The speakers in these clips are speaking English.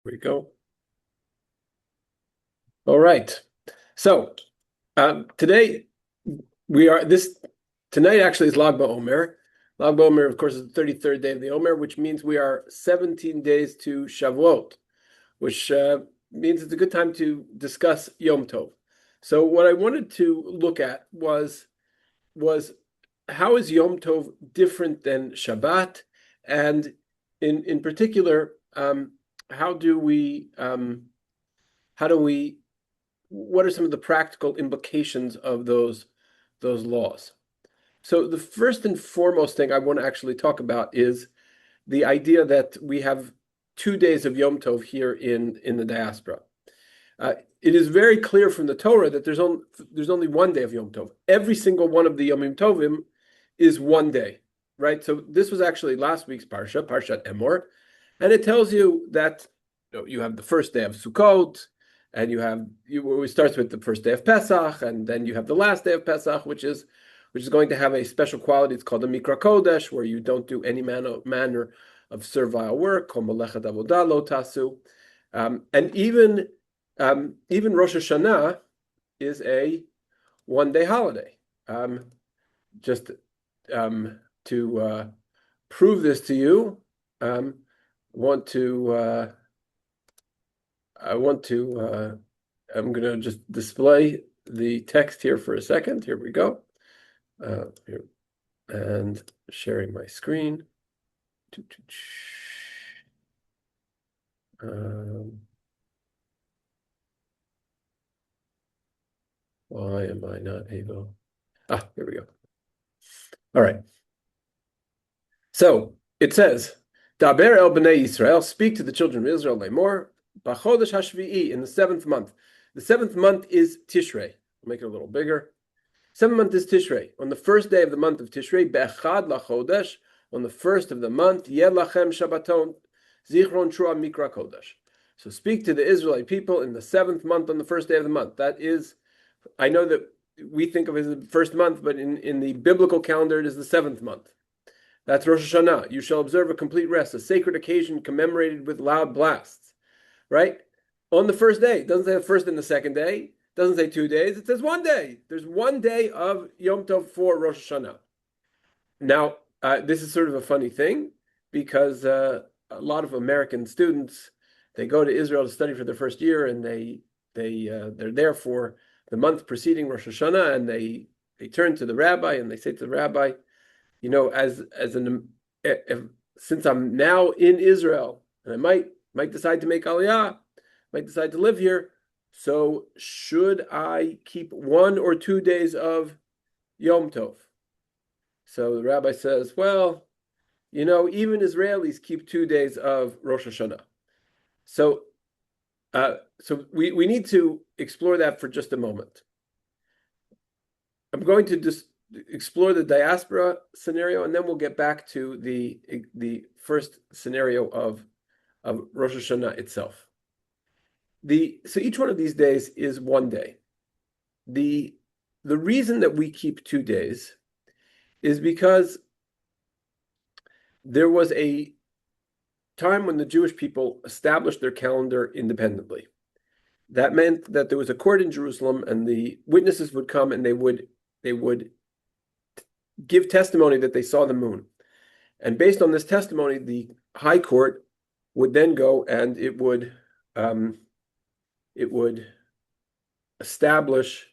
We go. All right. So today we are this tonight actually is Lag BaOmer. Lag BaOmer, of course, is the 33rd day of the Omer, which means we are 17 days to Shavuot, which means it's a good time to discuss Yom Tov. So what I wanted to look at was how is Yom Tov different than Shabbat, and in particular, how do we how do we what are some of the practical implications of those laws? So the first and foremost thing I want to actually talk about is the idea that we have 2 days of Yom Tov here in the diaspora. It is very clear from the Torah that there's only one day of Yom Tov. Every single one of the Yomim Tovim is one day, right? So this was actually last week's Parshat Emor, and it tells you that you have the first day of Sukkot, and it starts with the first day of Pesach, and then you have the last day of Pesach, which is going to have a special quality. It's called a Mikra Kodesh, where you don't do any manner of servile work. Kol melechet avodah lo tasu, and even Rosh Hashanah is a one-day holiday. Just to prove this to you, want to. I'm going to just display the text here for a second. Here we go. Here, and sharing my screen. Why am I not able? Here we go. All right. So it says, Daber el bnei Yisrael, speak to the children of Israel, lemor, b'chodesh hashvi'i, in the seventh month. The seventh month is Tishrei. I'll make it a little bigger. Seventh month is Tishrei. On the first day of the month of Tishrei, be'echad lachodesh, on the first of the month, yed lachem Shabbaton, zichron trua mikra kodesh. So speak to the Israelite people in the seventh month on the first day of the month. That is, I know that we think of it as the first month, but in the biblical calendar, it is the seventh month. That's Rosh Hashanah. You shall observe a complete rest, a sacred occasion commemorated with loud blasts. Right? On the first day. It doesn't say the first and the second day. It doesn't say 2 days. It says 1 day. There's 1 day of Yom Tov for Rosh Hashanah. Now, this is sort of a funny thing because a lot of American students, they go to Israel to study for their first year, and they're there for the month preceding Rosh Hashanah, and they turn to the rabbi and they say to the rabbi, since I'm now in Israel and I might decide to make Aliyah, might decide to live here, so should I keep 1 or 2 days of Yom Tov? So the rabbi says, well, even Israelis keep 2 days of Rosh Hashanah. So we need to explore that for just a moment. I'm going to just explore the diaspora scenario, and then we'll get back to the first scenario of Rosh Hashanah itself. So each one of these days is 1 day. The reason that we keep 2 days is because there was a time when the Jewish people established their calendar independently. That meant that there was a court in Jerusalem, and the witnesses would come and they would give testimony that they saw the moon. And based on this testimony, the high court would then go and it would establish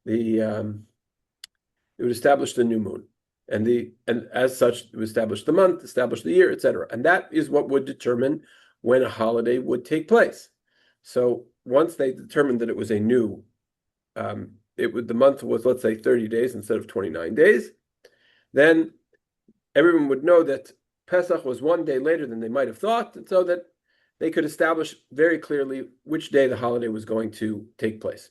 the new moon, and as such, it would establish the month, establish the year, etc. And that is what would determine when a holiday would take place. So once they determined that it was a new, the month was, let's say, 30 days instead of 29 days, then everyone would know that Pesach was 1 day later than they might have thought, and so that they could establish very clearly which day the holiday was going to take place.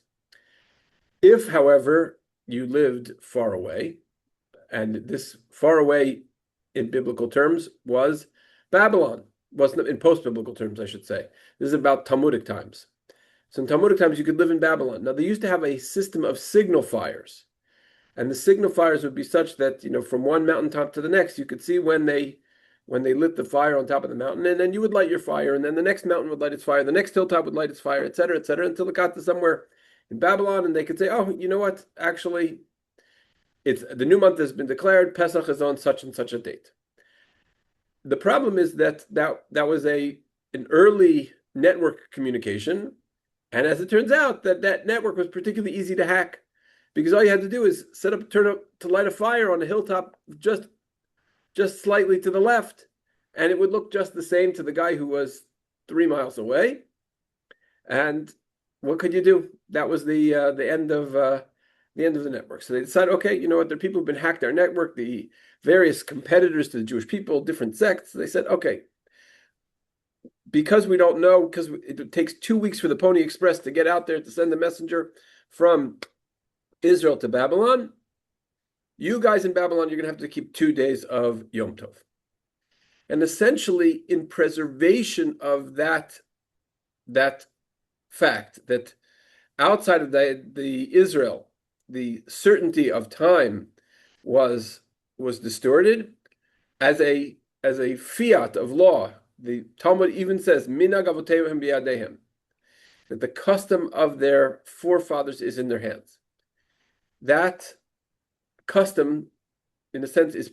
If, however, you lived far away, and this far away in biblical terms was Babylon, wasn't in post-biblical terms, I should say. This is about Talmudic times. So in Talmudic times, you could live in Babylon. Now, they used to have a system of signal fires, and the signal fires would be such that, from one mountaintop to the next, you could see when they when they lit the fire on top of the mountain, and then you would light your fire, and then the next mountain would light its fire, the next hilltop would light its fire, et cetera, until it got to somewhere in Babylon, and they could say, "Oh, you know what? Actually, it's the new month has been declared. Pesach is on such and such a date." The problem is that was an early network communication, and as it turns out, that network was particularly easy to hack because all you had to do is turn up to light a fire on a hilltop just slightly to the left, and it would look just the same to the guy who was 3 miles away. And what could you do? That was the end of the network. So they decided, okay, you know what? There are people who've been hacked our network, the various competitors to the Jewish people, different sects. They said, okay, because we don't know, because it takes 2 weeks for the Pony Express to get out there to send the messenger from Israel to Babylon, you guys in Babylon, you're going to have to keep 2 days of Yom Tov. And essentially, in preservation of that fact that outside of the Israel, the certainty of time was distorted as a fiat of law. The Talmud even says, "Minag avoteim biyadehem," that the custom of their forefathers is in their hands. That custom, in a sense, is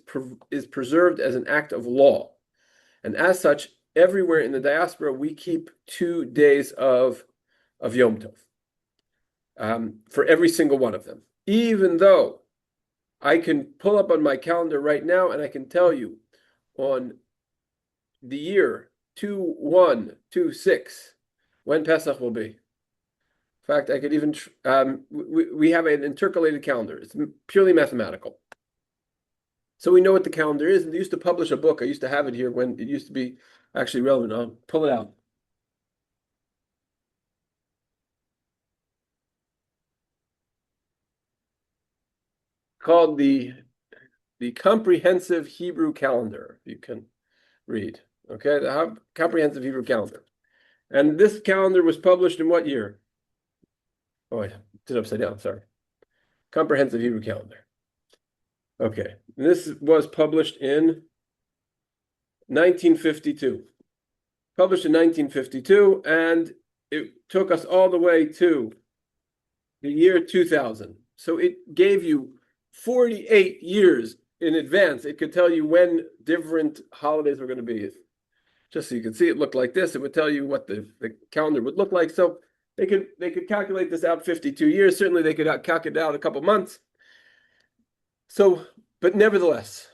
preserved as an act of law, and as such, everywhere in the diaspora we keep 2 days of Yom Tov for every single one of them. Even though I can pull up on my calendar right now and I can tell you on the year 2126 when Pesach will be. In fact, I could even we have an intercalated calendar. It's purely mathematical. So we know what the calendar is. And they used to publish a book. I used to have it here when it used to be actually relevant. I'll pull it out. Called the Comprehensive Hebrew Calendar. You can read. Okay, the Comprehensive Hebrew Calendar. And this calendar was published in what year? Oh, I did it upside down, sorry. Comprehensive Hebrew Calendar. Okay, this was published in 1952. Published in 1952, and it took us all the way to the year 2000. So it gave you 48 years in advance. It could tell you when different holidays were going to be. Just so you can see, it looked like this. It would tell you what the calendar would look like. So they could calculate this out 52 years. Certainly, they could calculate it out a couple months. So, but nevertheless,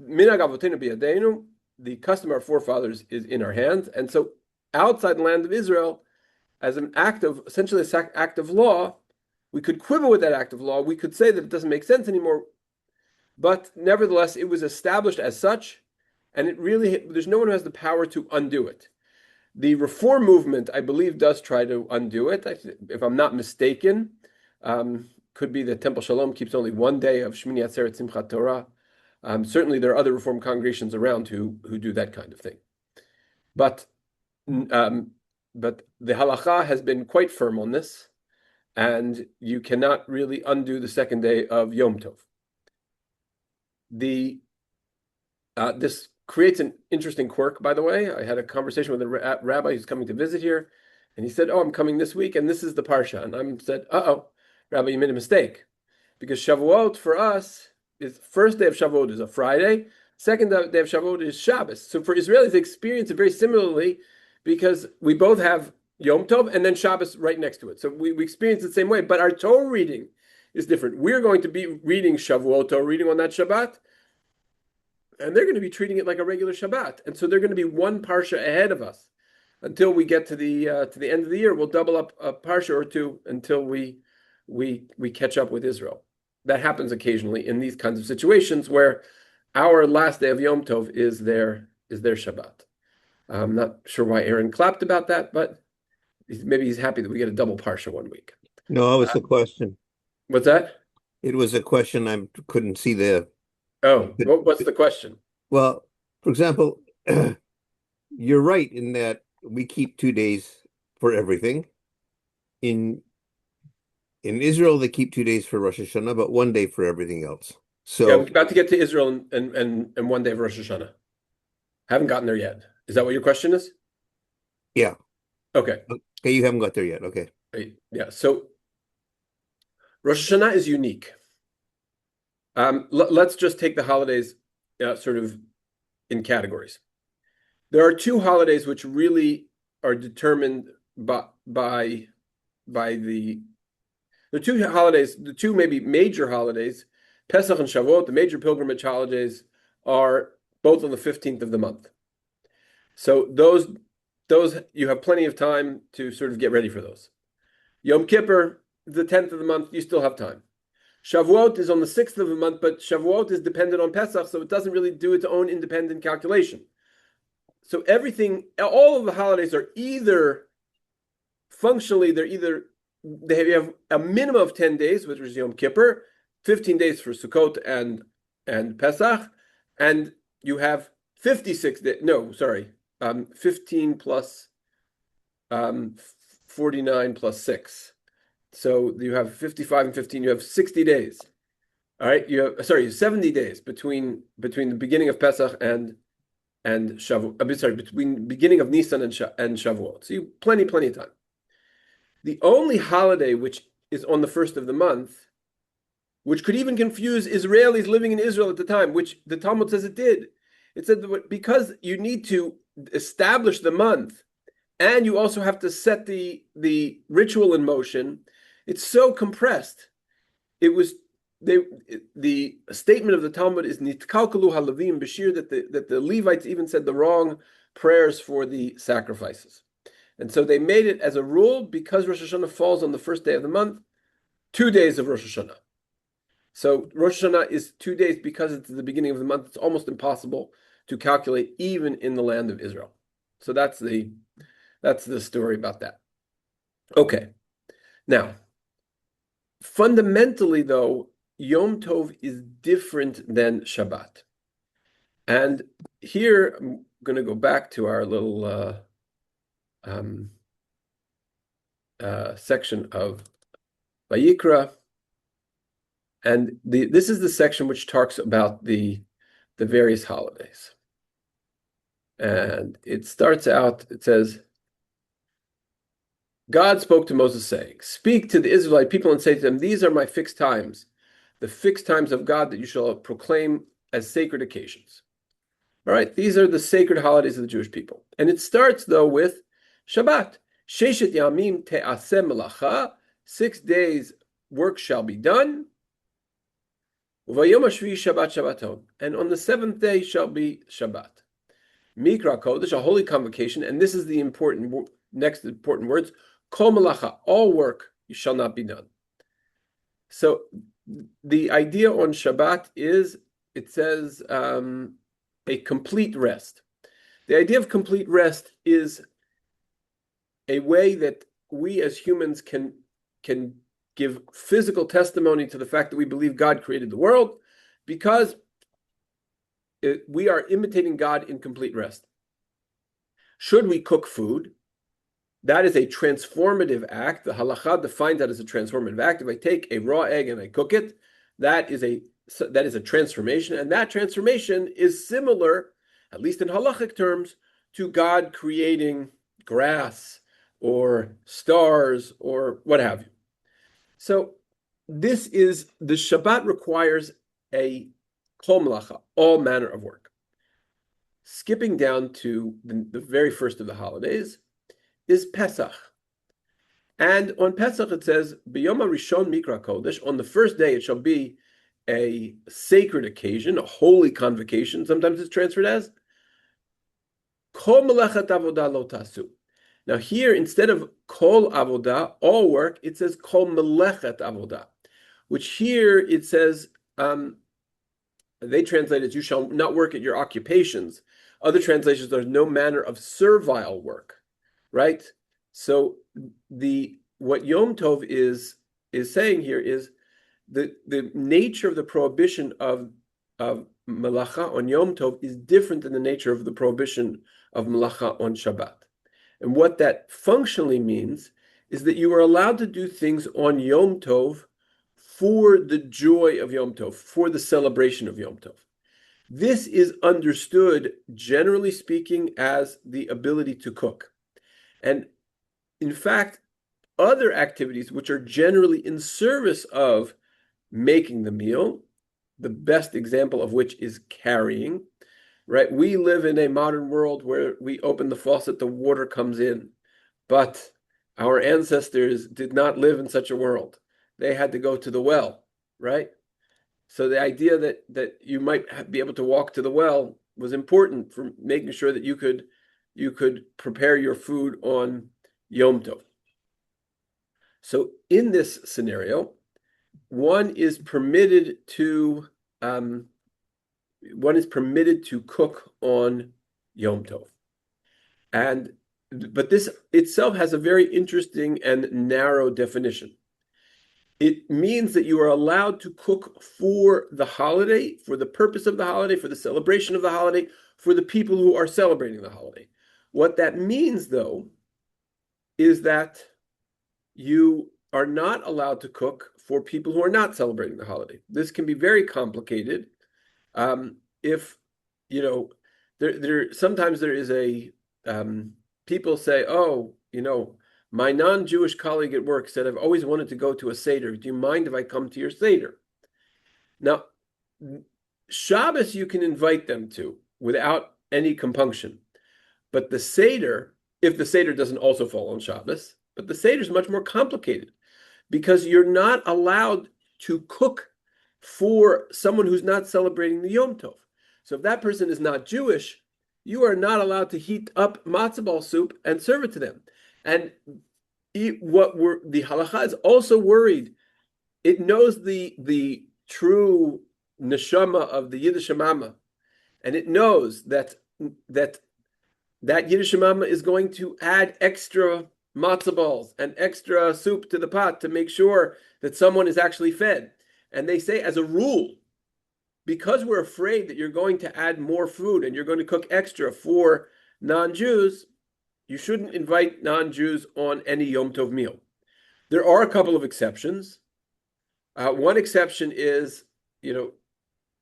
minag avotenu biyadenu, the custom of our forefathers is in our hands. And so, outside the land of Israel, as an act of essentially an act of law, we could quibble with that act of law. We could say that it doesn't make sense anymore. But nevertheless, it was established as such, and there's no one who has the power to undo it. The reform movement, I believe, does try to undo it. If I'm not mistaken, could be that Temple Shalom keeps only 1 day of Shmini Atzeret Simchat Torah. Certainly, there are other reform congregations around who do that kind of thing. But the halacha has been quite firm on this, and you cannot really undo the second day of Yom Tov. This creates an interesting quirk, by the way. I had a conversation with a rabbi who's coming to visit here, and he said, "Oh, I'm coming this week, and this is the parsha." And I said, "Uh-oh, Rabbi, you made a mistake, because Shavuot for us is first day of Shavuot is a Friday, second day of Shavuot is Shabbos. So for Israelis, they experience it very similarly, because we both have Yom Tov and then Shabbos right next to it. So we experience it the same way, but our Torah reading is different. We're going to be reading Shavuot Torah reading on that Shabbat, and they're going to be treating it like a regular Shabbat. And so they're going to be one parsha ahead of us until we get to the end of the year. We'll double up a parsha or two until we catch up with Israel. That happens occasionally in these kinds of situations where our last day of Yom Tov is their Shabbat. I'm not sure why Aaron clapped about that, but maybe he's happy that we get a double parsha 1 week. No, it was a question. What's that? It was a question. I couldn't see the. Oh, what's the question? Well, for example, you're right in that we keep 2 days for everything. In Israel, they keep 2 days for Rosh Hashanah, but 1 day for everything else. So yeah, I'm about to get to Israel and 1 day of Rosh Hashanah. Haven't gotten there yet. Is that what your question is? Yeah. Okay. Okay, you haven't got there yet. Okay. Yeah. So Rosh Hashanah is unique. Let's just take the holidays sort of in categories. There are two holidays which really are determined by the two holidays, the two maybe major holidays, Pesach and Shavuot, the major pilgrimage holidays, are both on the 15th of the month. So those you have plenty of time to sort of get ready for those. Yom Kippur, the 10th of the month, you still have time. Shavuot is on the 6th of the month, but Shavuot is dependent on Pesach, so it doesn't really do its own independent calculation. So everything, all of the holidays are either functionally, they have a minimum of 10 days, which is Yom Kippur, 15 days for Sukkot and Pesach, and you have 56 days, no, sorry, 15 plus 49 plus 6. So you have 55 and 15, you have 60 days. All right, you have 70 days between the beginning of Pesach and Shavuot. Sorry, between beginning of Nisan and Shavuot. So you plenty of time. The only holiday which is on the first of the month, which could even confuse Israelis living in Israel at the time, which the Talmud says it did. It said that because you need to establish the month and you also have to set the ritual in motion, it's so compressed. It was the statement of the Talmud is nitkalkalu halavim b'shir, that the Levites even said the wrong prayers for the sacrifices. And so they made it as a rule, because Rosh Hashanah falls on the first day of the month, 2 days of Rosh Hashanah. So Rosh Hashanah is 2 days because it's the beginning of the month. It's almost impossible to calculate even in the land of Israel. So that's the story about that. Okay. Now, fundamentally though, Yom Tov is different than Shabbat. And here I'm going to go back to our little section of Vayikra, and this is the section which talks about the various holidays. And it starts out, it says, God spoke to Moses saying, speak to the Israelite people and say to them, these are my fixed times, the fixed times of God that you shall proclaim as sacred occasions. All right, these are the sacred holidays of the Jewish people. And it starts though with Shabbat. Sheshet yamim te'aseh melacha, 6 days work shall be done. Uvayom hashvi Shabbat Shabbaton, and on the 7th day shall be Shabbat. Mikra Kodesh, a holy convocation, and this is the next important words. Kol melacha, all work shall not be done. So the idea on Shabbat is, it says, a complete rest. The idea of complete rest is a way that we as humans can give physical testimony to the fact that we believe God created the world, because we are imitating God in complete rest. Should we cook food? That is a transformative act. The halakha defines that as a transformative act. If I take a raw egg and I cook it, that is a transformation, and that transformation is similar, at least in halachic terms, to God creating grass or stars or what have you. So this is, the Shabbat requires a kol melacha, all manner of work. Skipping down to the very first of the holidays is Pesach. And on Pesach it says, B'yom HaRishon Mikra Kodesh, on the first day it shall be a sacred occasion, a holy convocation, sometimes it's transferred as Kol Melechet Avodah Lo Tasu. Now here, instead of Kol Avodah, all work, it says Kol Melechet Avodah, which here it says, they translate it, you shall not work at your occupations. Other translations, there's no manner of servile work, right? So what Yom Tov is saying here is the nature of the prohibition of melacha on Yom Tov is different than the nature of the prohibition of melacha on Shabbat. And what that functionally means is that you are allowed to do things on Yom Tov for the joy of Yom Tov, for the celebration of Yom Tov. This is understood, generally speaking, as the ability to cook. And in fact, other activities which are generally in service of making the meal, the best example of which is carrying, right? We live in a modern world where we open the faucet, the water comes in, but our ancestors did not live in such a world. They had to go to the well, right? So the idea that you might be able to walk to the well was important for making sure that you could prepare your food on Yom Tov. So in this scenario, one is permitted to um, cook on Yom Tov, and but this itself has a very interesting and narrow definition. It means that you are allowed to cook for the holiday, for the purpose of the holiday, for the celebration of the holiday, for the people who are celebrating the holiday. What that means, though, is that you are not allowed to cook for people who are not celebrating the holiday. This can be very complicated. If you know, there sometimes there is a people say, oh, my non-Jewish colleague at work said, I've always wanted to go to a Seder. Do you mind if I come to your Seder? Now, Shabbos you can invite them to without any compunction. But the Seder, if the Seder doesn't also fall on Shabbos, but the Seder is much more complicated because you're not allowed to cook for someone who's not celebrating the Yom Tov. So if that person is not Jewish, you are not allowed to heat up matzo ball soup and serve it to them. And the halacha is also worried. It knows the true neshama of the Yiddish mama, and it knows that Yiddish mama is going to add extra matzo balls and extra soup to the pot to make sure that someone is actually fed. And they say, as a rule, because we're afraid that you're going to add more food and you're going to cook extra for non-Jews, you shouldn't invite non-Jews on any Yom Tov meal. There are a couple of exceptions. One exception is,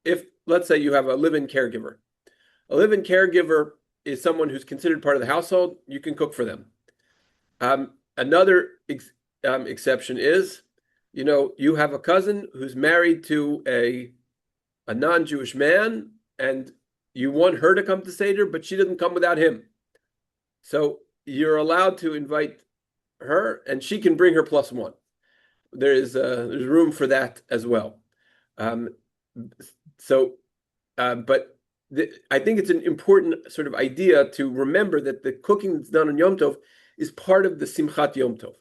if, let's say, you have a live-in caregiver. A live-in caregiver is someone who's considered part of the household. You can cook for them. Another exception is, you have a cousin who's married to a non-Jewish man, and you want her to come to Seder, but she doesn't come without him. So you're allowed to invite her, and she can bring her plus one. There's room for that as well. But I think it's an important sort of idea to remember that the cooking that's done on Yom Tov is part of the Simchat Yom Tov.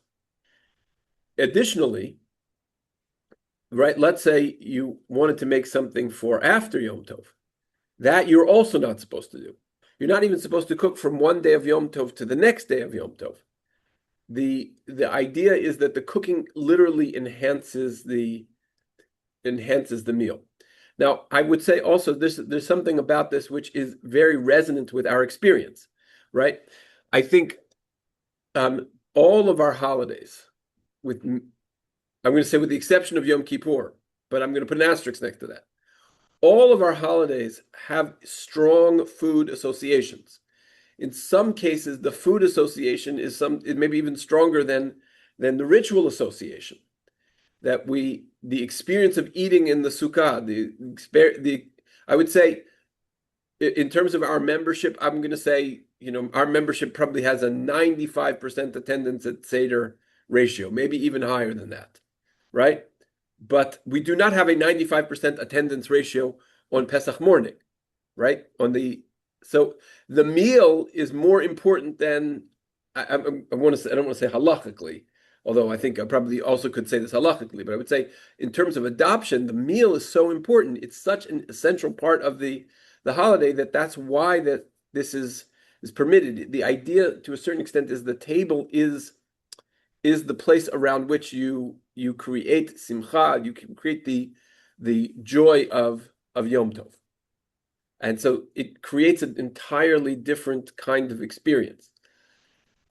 Additionally, right, let's say you wanted to make something for after Yom Tov. That you're also not supposed to do. You're not even supposed to cook from one day of Yom Tov to the next day of Yom Tov. The idea is that the cooking literally enhances the meal. Now, I would say also there's something about this which is very resonant with our experience, right? I think all of our holidays, I'm going to say with the exception of Yom Kippur, but I'm going to put an asterisk next to that. All of our holidays have strong food associations. In some cases, the food association is maybe even stronger than the ritual association. That the experience of eating in the sukkah, I would say, in terms of our membership, I'm going to say, our membership probably has a 95% attendance at Seder ratio, maybe even higher than that, right? But we do not have a 95% attendance ratio on Pesach morning, right? So the meal is more important than I don't want to say halachically, although I think I probably also could say this halachically, but I would say in terms of adoption, the meal is so important. It's such an essential part of the holiday that's why this is permitted. The idea, to a certain extent, is the table is the place around which you create simcha, you can create the joy of Yom Tov. And so it creates an entirely different kind of experience.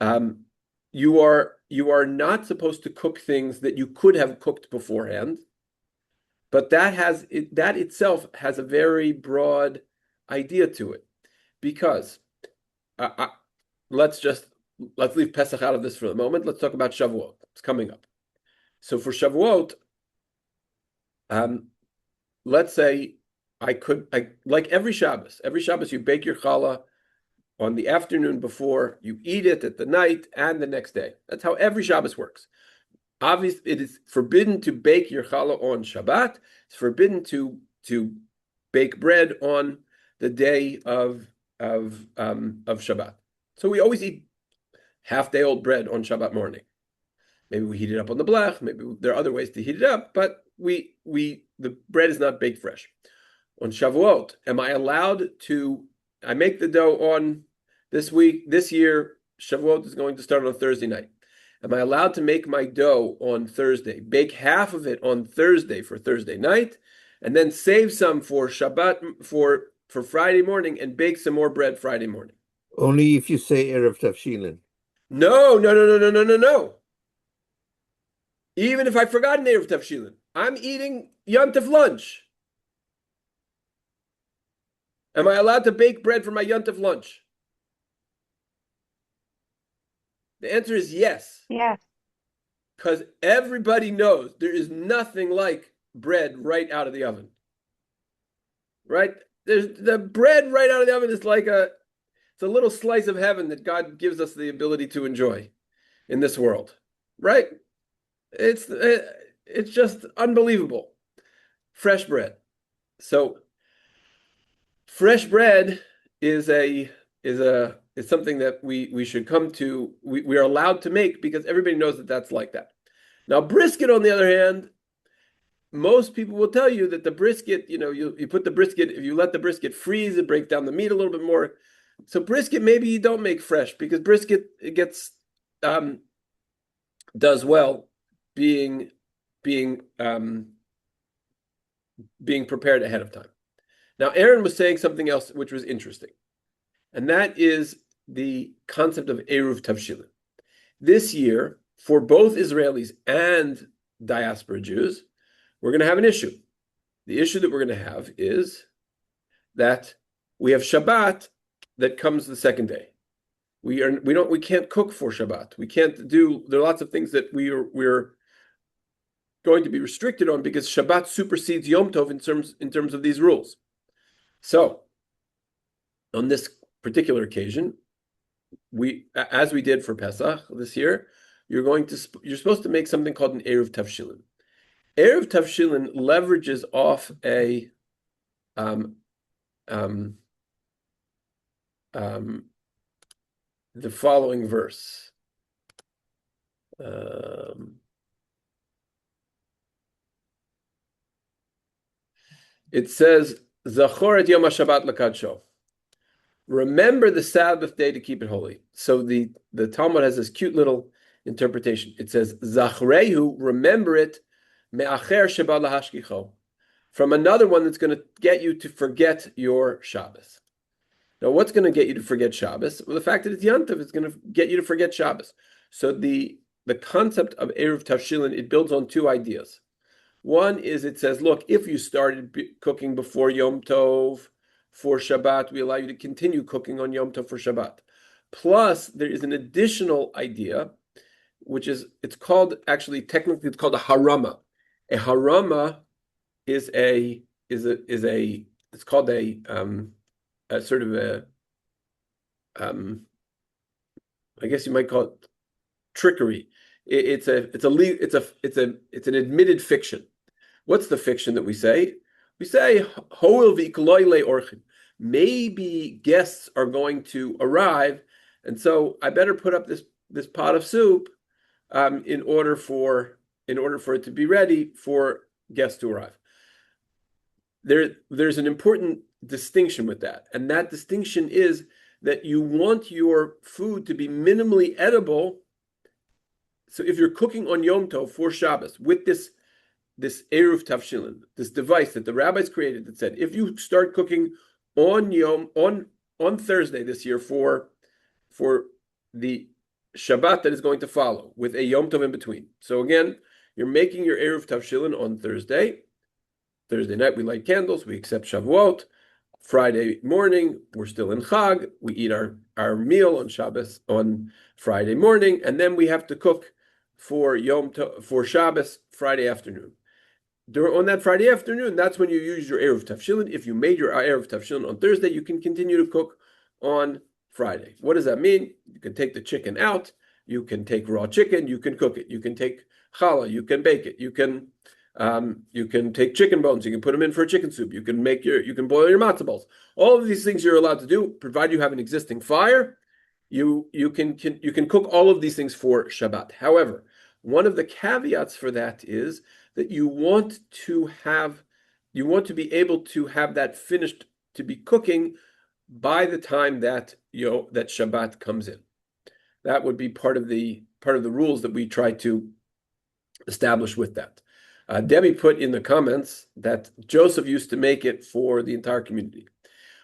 You are not supposed to cook things that you could have cooked beforehand, But that itself has a very broad idea to it, because uh, let's leave Pesach out of this for the moment. Let's talk about Shavuot. It's coming up. So for Shavuot, um, let's say I like every Shabbos. Every Shabbos you bake your challah on the afternoon before, you eat it at the night and the next day. That's how every Shabbos works. Obviously, it is forbidden to bake your challah on Shabbat. It's forbidden to bake bread on the day of Shabbat. So we always eat half day old bread on Shabbat morning. Maybe we heat it up on the blech. Maybe there are other ways to heat it up, but the bread is not baked fresh. On Shavuot, am I allowed to? I make the dough on this year. Shavuot is going to start on Thursday night. Am I allowed to make my dough on Thursday, bake half of it on Thursday for Thursday night, and then save some for Shabbat for Friday morning and bake some more bread Friday morning? Only if you say Erev Tavshilin. No, no, no, no, no, no, no, no. Even if I forgot an Erev Tavshilin, I'm eating Yom Tov lunch. Am I allowed to bake bread for my Yom Tov lunch? The answer is yes. Yes. Because everybody knows there is nothing like bread right out of the oven. Right? There's the bread right out of the oven is it's a little slice of heaven that God gives us the ability to enjoy in this world. Right? It's just unbelievable. Fresh bread. So fresh bread is something that we should come to. We are allowed to make because everybody knows that that's like that. Now, brisket, on the other hand, most people will tell you that the brisket, you put the brisket, if you let the brisket freeze, it breaks down the meat a little bit more. So brisket, maybe you don't make fresh because brisket it gets does well being prepared ahead of time. Now, Aaron was saying something else which was interesting, and that is the concept of Eruv Tavshilin. This year, for both Israelis and diaspora Jews, we're going to have an issue. The issue that we're going to have is that we have Shabbat that comes the second day. We can't cook for Shabbat. We can't there are lots of things that we're going to be restricted on because Shabbat supersedes Yom Tov in terms of these rules. So, on this particular occasion, as we did for Pesach this year, you're supposed to make something called an Eruv Tavshilin. Eruv Tavshilin leverages off the following verse. It says, Zachor et Yom HaShabbat l'kadsho. Remember the Sabbath day to keep it holy. So the Talmud has this cute little interpretation. It says, Zachrehu, remember it, me'acher sheba lahashkicho, from another one that's going to get you to forget your Shabbos. Now, what's going to get you to forget Shabbos? Well, the fact that it's Yom Tov is going to get you to forget Shabbos. So the concept of Eruv Tavshilin, it builds on two ideas. One is it says, look, if you started cooking before Yom Tov for Shabbat, we allow you to continue cooking on Yom Tov for Shabbat. Plus, there is an additional idea, which is, technically it's called a harama. A harama is it's called a sort of I guess you might call it trickery. It's an admitted fiction. What's the fiction that we say? We say hoil v'ikloile orchim. Maybe guests are going to arrive, and so I better put up this pot of soup in order for it to be ready for guests to arrive. There's an important distinction with that, and that distinction is that you want your food to be minimally edible. So if you're cooking on Yom Tov for Shabbos with this Eruv Tavshilin, this device that the rabbis created that said, if you start cooking on Thursday this year for the Shabbat that is going to follow with a Yom Tov in between. So again, you're making your Eruv Tavshilin on Thursday. Thursday night, we light candles, we accept Shavuot. Friday morning, we're still in Chag. We eat our meal on Shabbos on Friday morning, and then we have to cook for for Shabbos Friday afternoon. On that Friday afternoon, that's when you use your Erev Tavshilin. If you made your Erev Tavshilin on Thursday, you can continue to cook on Friday. What does that mean? You can take the chicken out. You can take raw chicken. You can cook it. You can take challah. You can bake it. You can take chicken bones. You can put them in for a chicken soup. You can boil your matzo balls. All of these things you're allowed to do, provided you have an existing fire. You can cook all of these things for Shabbat. However, one of the caveats for that is that you want to be able to have that finished to be cooking by the time that that Shabbat comes in. That would be part of the rules that we try to establish with that. Debbie put in the comments that Joseph used to make it for the entire community.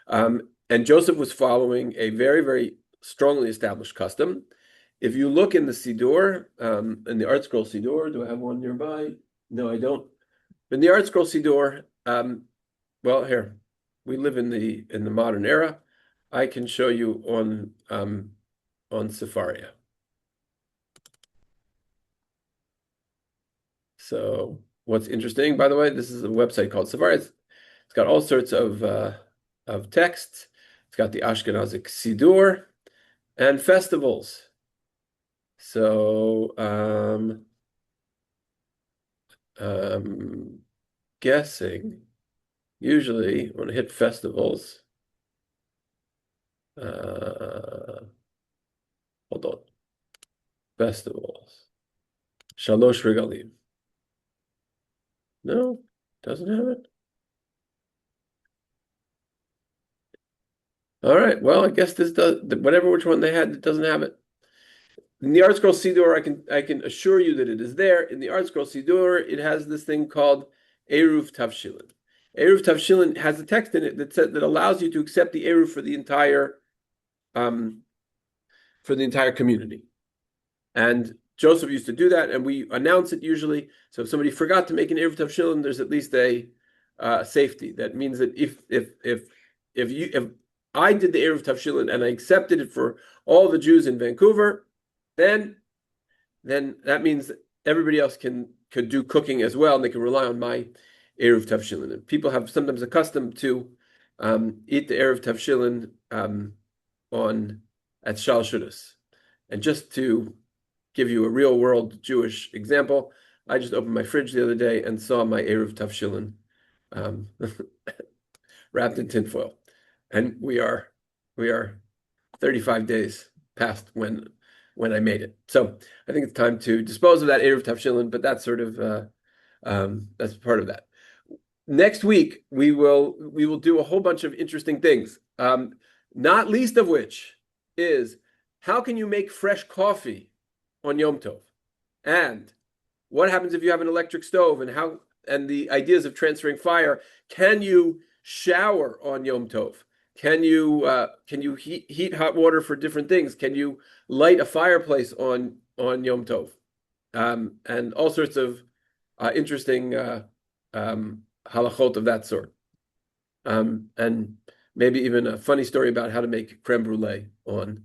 And Joseph was following a very, very strongly established custom. If you look in the Siddur, in the Art Scroll Siddur, do I have one nearby? No, I don't. In the Art Scroll Siddur, well, here, we live in the modern era. I can show you on Sefaria. So what's interesting, by the way, this is a website called Sefaria. It's got all sorts of texts. It's got the Ashkenazic Siddur and festivals. So guessing, usually when I hit festivals, hold on, festivals, Shalosh Regalim. No, doesn't have it. All right, well, I guess this does, whatever which one they had, it doesn't have it. In the Art Scroll Siddur, I can assure you that it is there. In the Art Scroll Siddur, it has this thing called Eruv Tavshilin. Eruv Tavshilin has a text in it that allows you to accept the Eruv for the entire community. And Joseph used to do that, and we announce it usually. So if somebody forgot to make an Eruv Tavshilin, there's at least a safety. That means that if I did the Eruv Tavshilin and I accepted it for all the Jews in Vancouver, then that means everybody else could do cooking as well, and they can rely on my Eruv Tavshilin. And people have sometimes accustomed to eat the Eruv Tavshilin at Shal Shudas. And just to give you a real world Jewish example, I just opened my fridge the other day and saw my Eruv Tavshilin wrapped in tinfoil. And we are 35 days past when I made it. So I think it's time to dispose of that Eruv Tavshilin, but that's sort of that's part of that. Next week we will do a whole bunch of interesting things. Not least of which is how can you make fresh coffee on Yom Tov? And what happens if you have an electric stove, and the ideas of transferring fire? Can you shower on Yom Tov? Can you heat hot water for different things? Can you light a fireplace on Yom Tov? And all sorts of interesting halachot of that sort. And maybe even a funny story about how to make creme brulee on